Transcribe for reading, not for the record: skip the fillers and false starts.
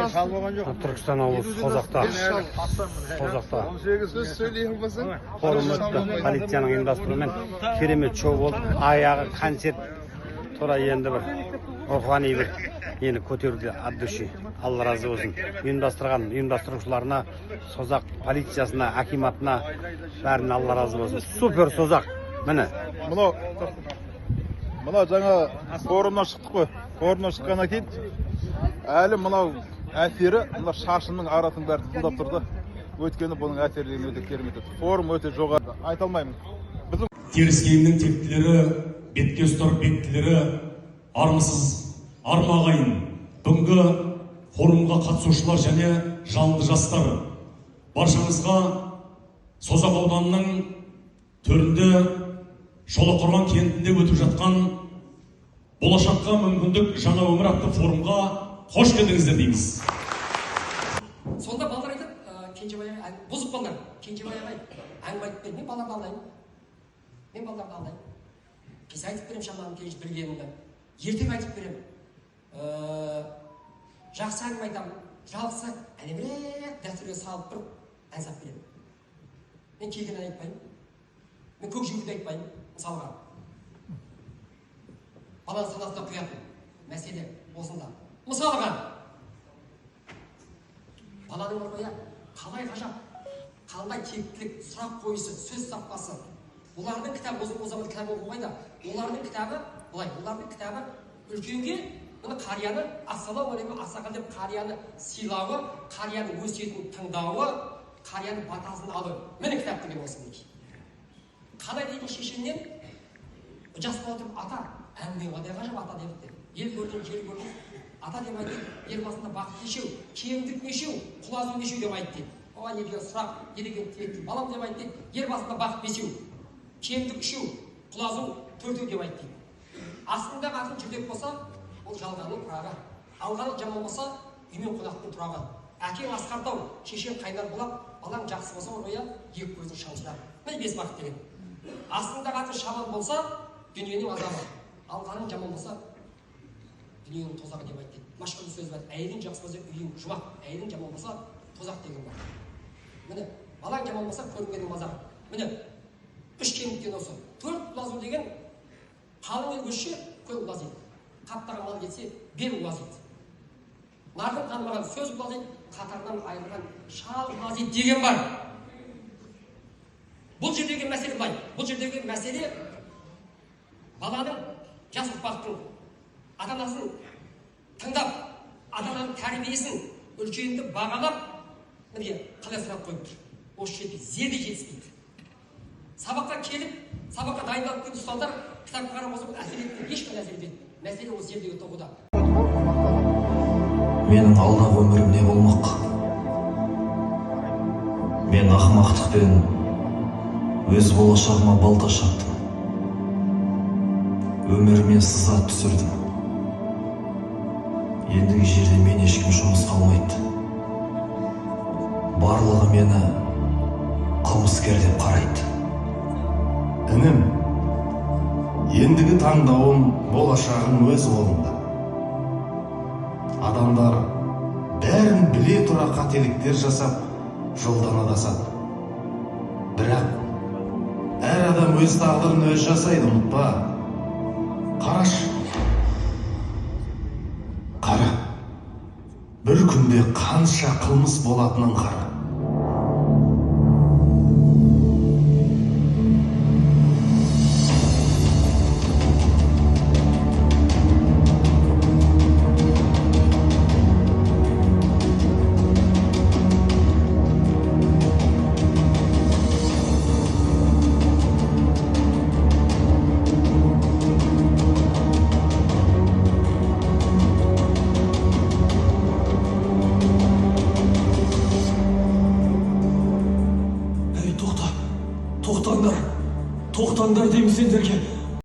Түркістан облысы Созақта. Сөз сөйлей албасаң. Форум өтті. Полицияның ұйымдастыруымен керемет шоу болды. Аяғы концерт. Тура енді бір рухани бір ені көтеруде от души. Алла разы болсын. Ұйымдастырушыларына, Созақ полициясына, акиматына бәріне Алла разы болсын. Супер Созақ. Міне. Мынау жаңа форумнан шықтық қой. Форумнан шыққаннан кейін әлі мынау әсері, мына шашының арасын бәрі тыңдап тұрды. Өткені бұның әсерлігін өте керемет еді. Форум өте жоғары. Айта алмаймын. Теріскейімнің тектілері, бетке ұстар беттілері, армысыз, армағайын. Бүгінгі форумға қатысушылар және жалынды жастар. Баршаңызға Созақ ауданының төрінде Шолаққорған кентінде өтіп жатқан болашаққа мүмкіндік жаңа өмір атты форумға қош келдіңіздер дейміз. Сонда балдар айтады, Кенжебай ағай, бұзық балдар, Кенжебай ағай, әңгіме айтып бер, мен балдарды алдаймын. Кез айтып берем шамам кенж білгенімді. Ертең айтып берем. Жақсы әңгіме айтамын, жалғысы әнемірек дәстүрге салып тұрып, ән сап берем. Мен келген ән айтпаймын. Мен көк жүгірді айтпаймын. Мысалға, баланы санасына құятын мәселе осында. Мысалға, баланың ұрғыя қалай ғажап, қандай тектілік, сұрақ қойысы, сөз саппасы. Олардың кітабы, о заман кітабы оқымайды. Олардың кітабы үлкенге, бұны қарияны, ассалаумағалейкум, ақсақал деп қарияны сыйлауы, қарияның өсиетін тыңдауы, қарияның батасын алу. Міне кітап деген осы мінекей. Қалай дейтін шешеннен жас бола тұрып ата, әңгіме қандай ғажап ата депті. Ел көрден, жер көрден, ата деп айтты, ер басында бақыт нешеу, кемдік нешеу, құлазу нешеу деп айтты. Оған елге сұрақ, елеген тілекті балам деп айтты, ер басында бақыт бесеу, кемдік үшеу, құлазу төртеу деп айтты. Астында қатын жүрдек болса, ол жалғанның тұрағы. Алғаны жаман болса, үймен қонақтың тұрағы. Әкең асқардау, шешең қайнар бұлақ, балаң жақсы болса, орғая екі көзін шаншырақ. Міне бес бақыт деген. Астында қатын шаман болса, дүниенің азабы. Алғаның жаман болса, дүниенің тозағы деп айтты. Машқұрды сөз бар. Әйелің жақсы болса, үйің жұмақ. Әйелің жаман болса, тозақ деген бар. Міне, балаң жаман болса, көрінгенің мазағы. Міне, үш кемдіктен осы. Төрт ұлазу деген қалың ел көшше, көп ұлазиды. Қаптаған мал кетсе, бел ұлазиды. Нардың танымаған сөз ұлазиды, қатарынан айырылған шал ұлазиды деген бар. Бұл жердегі мәселе былай. Бұл жердегі мәселе баланың, жас ұрпақтың ата-анасын тыңдап, ата-ананың тәрбиесін, үлкенді бағалап, міне қалай сұрақ қойып тұр. Осы жерде зерде жетіспейді. Сабаққа келіп, сабаққа дайындалып кеткен ұстаздар кітап қарап болса, әсер етпейді, ешқандай әсер етпейді. Мәселе осы жердегі тоғыда. Менің алдағы өмірім не болмақ? Мен ақымақтықпен өз болашағыма балта шаптым. Өміріме сызат түсірдім. Ендігі жерде мен ешкім жұмыс қалмайды. Барлығы мені қылмыскер деп қарайды. Інім, ендігі таңдауым, болашағым өз қолымда. Адамдар бәрін біле тұра қателіктер жасап, жолдан адасады. Бірақ әр адам өз тағдырын өз жасайды, ұмытпа. Қарашы. Қара. Бір күнде қанша қылмыс болатынын қара. Тоқтаңдар деймін сендерге.